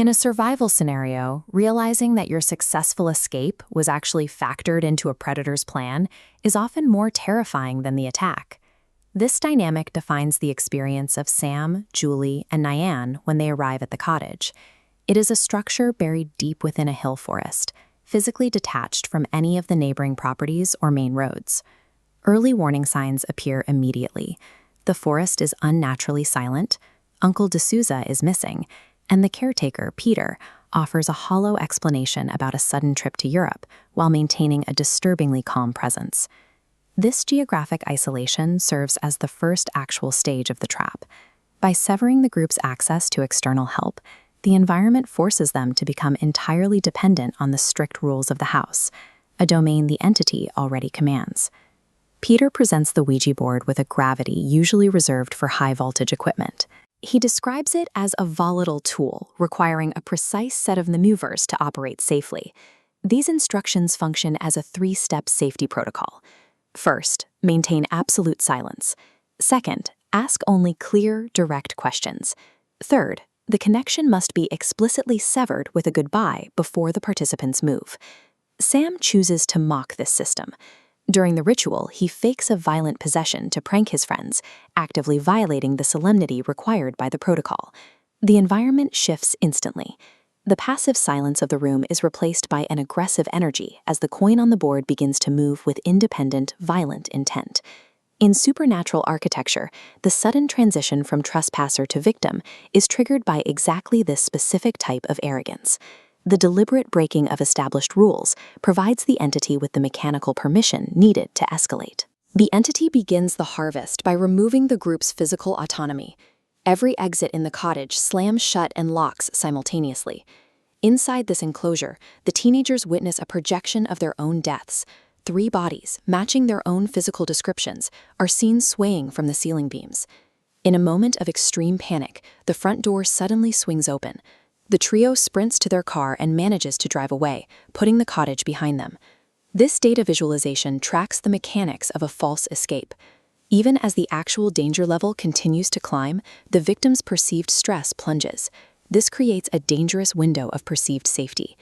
In a survival scenario, realizing that your successful escape was actually factored into a predator's plan is often more terrifying than the attack. This dynamic defines the experience of Sam, Julie, and Nyan when they arrive at the cottage. It is a structure buried deep within a hill forest, physically detached from any of the neighboring properties or main roads. Early warning signs appear immediately. The forest is unnaturally silent, Uncle D'Souza is missing, and the caretaker, Peter, offers a hollow explanation about a sudden trip to Europe while maintaining a disturbingly calm presence. This geographic isolation serves as the first actual stage of the trap. By severing the group's access to external help, the environment forces them to become entirely dependent on the strict rules of the house, a domain the entity already commands. Peter presents the Ouija board with a gravity usually reserved for high-voltage equipment. He describes it as a volatile tool requiring a precise set of maneuvers to operate safely. These instructions function as a three-step safety protocol. First, maintain absolute silence. Second, ask only clear, direct questions. Third, the connection must be explicitly severed with a goodbye before the participants move. Sam chooses to mock this system. During the ritual, he fakes a violent possession to prank his friends, actively violating the solemnity required by the protocol. The environment shifts instantly. The passive silence of the room is replaced by an aggressive energy as the coin on the board begins to move with independent, violent intent. In supernatural architecture, the sudden transition from trespasser to victim is triggered by exactly this specific type of arrogance. The deliberate breaking of established rules provides the entity with the mechanical permission needed to escalate. The entity begins the harvest by removing the group's physical autonomy. Every exit in the cottage slams shut and locks simultaneously. Inside this enclosure, the teenagers witness a projection of their own deaths. 3 bodies, matching their own physical descriptions, are seen swaying from the ceiling beams. In a moment of extreme panic, the front door suddenly swings open. The trio sprints to their car and manages to drive away, putting the cottage behind them. This data visualization tracks the mechanics of a false escape. Even as the actual danger level continues to climb, the victim's perceived stress plunges. This creates a dangerous window of perceived safety.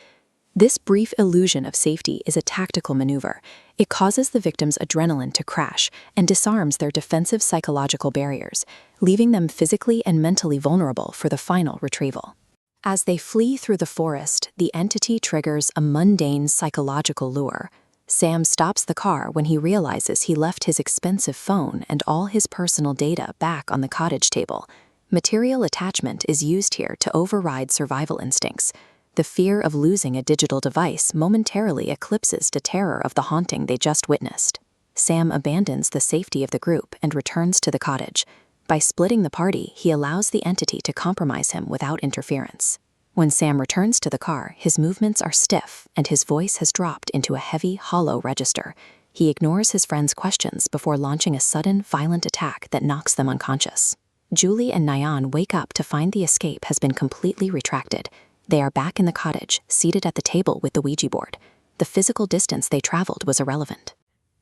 This brief illusion of safety is a tactical maneuver. It causes the victim's adrenaline to crash and disarms their defensive psychological barriers, leaving them physically and mentally vulnerable for the final retrieval. As they flee through the forest, the entity triggers a mundane psychological lure. Sam stops the car when he realizes he left his expensive phone and all his personal data back on the cottage table. Material attachment is used here to override survival instincts. The fear of losing a digital device momentarily eclipses the terror of the haunting they just witnessed. Sam abandons the safety of the group and returns to the cottage. By splitting the party, he allows the entity to compromise him without interference. When Sam returns to the car, his movements are stiff and his voice has dropped into a heavy, hollow register. He ignores his friends' questions before launching a sudden, violent attack that knocks them unconscious. Julie and Nyan wake up to find the escape has been completely retracted. They are back in the cottage, seated at the table with the Ouija board. The physical distance they traveled was irrelevant.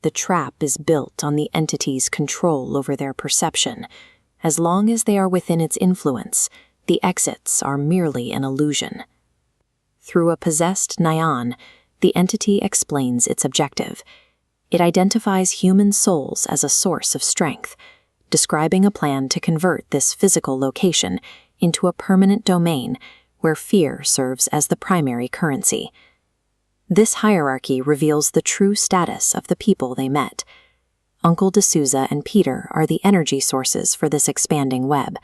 The trap is built on the entity's control over their perception. As long as they are within its influence, the exits are merely an illusion. Through a possessed Nyan, the entity explains its objective. It identifies human souls as a source of strength, describing a plan to convert this physical location into a permanent domain where fear serves as the primary currency. This hierarchy reveals the true status of the people they met. Uncle D'Souza and Peter are the energy sources for this expanding web,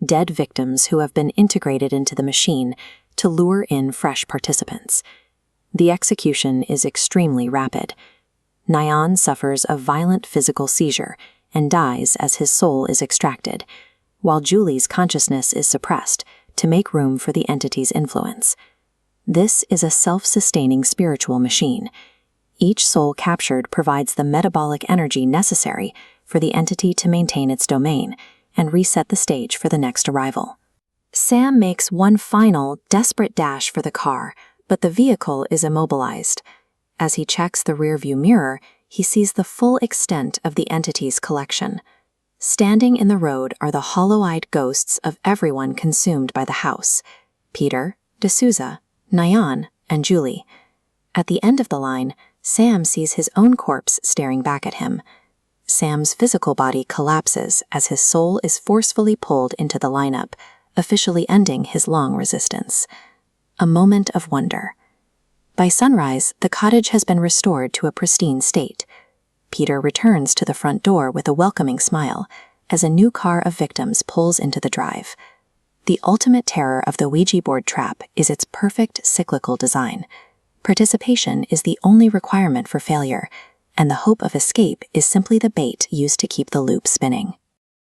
dead victims who have been integrated into the machine to lure in fresh participants. The execution is extremely rapid. Nyan suffers a violent physical seizure and dies as his soul is extracted, while Julie's consciousness is suppressed to make room for the entity's influence. This is a self-sustaining spiritual machine. Each soul captured provides the metabolic energy necessary for the entity to maintain its domain and reset the stage for the next arrival. Sam makes one final, desperate dash for the car, but the vehicle is immobilized. As he checks the rearview mirror, he sees the full extent of the entity's collection. Standing in the road are the hollow-eyed ghosts of everyone consumed by the house: Peter, D'Souza, Nyan, and Julie. At the end of the line, Sam sees his own corpse staring back at him. Sam's physical body collapses as his soul is forcefully pulled into the lineup, officially ending his long resistance. A moment of wonder. By sunrise, the cottage has been restored to a pristine state. Peter returns to the front door with a welcoming smile as a new car of victims pulls into the drive. The ultimate terror of the Ouija board trap is its perfect cyclical design. Participation is the only requirement for failure, and the hope of escape is simply the bait used to keep the loop spinning.